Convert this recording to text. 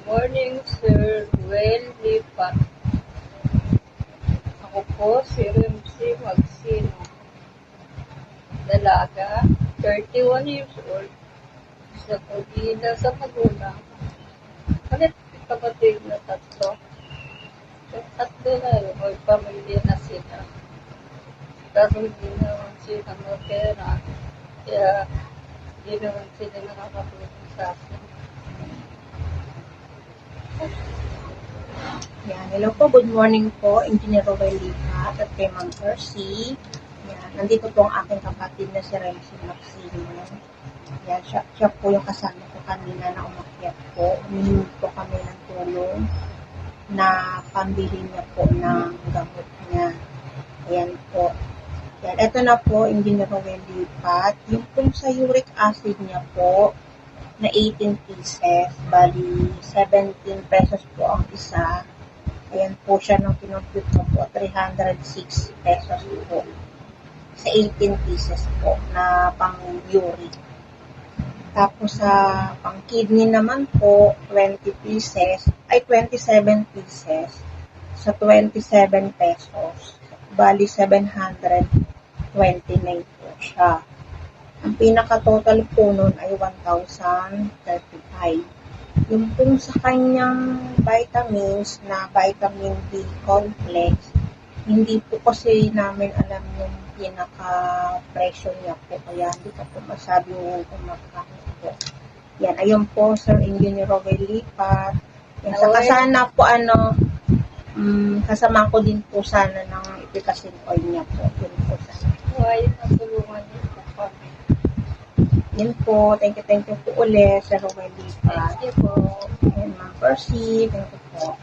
Morning, Sir. Well, lipat. Ako po, si Ramsey Magsino. Dalaga, 31 years old. Sa pag-ina sa magulang. Kalit kapatid na tatlo. Tatlo na yun, o pamilya na sila. Kaso hindi naman sila mapera. Kaya hindi naman sila nakakatulong sa akin. Yan. Hello po, good morning po, Engineer Robel Lipat at kay Ma'am Percy. Yan. Nandito po ang aking kapatid na si Ramsey Magsino. Yan. Siya po yung kasama ko kanina na umakyat po. Humingi po kami ng tulong na pambili niya po ng gamot niya. Ayan po. Yan. Ito na po, Engineer Robel Lipat. Yung pong sa uric acid niya po, na 18 pieces, bali 17 pesos po ang isa. Ayan po siya nung kinompute ko po, 306 pesos po. Sa 18 pieces po na pang-uric. Tapos sa pang-kidney naman po, 20 pieces, ay 27 pieces sa 27 pesos. Bali 729 po siya. Ang pinaka-total po nun ay 1,035. Yung pong sa kanyang vitamins na vitamin B complex, hindi po kasi namin alam yung pinaka-presyo niya po. Kaya hindi ko po masabi ngayon kung magkano po. Yan, ayun po, Sir Engineer Robel Lipat. Yan, saka sana po kasama ko din po sana ng ipikasin oil niya po. Yun po sana. Huwag natulungan niyo po kami. Yan po. Thank you po ulit sa Robel Lipat. Thank you po. And Ma'am Percy, thank you po.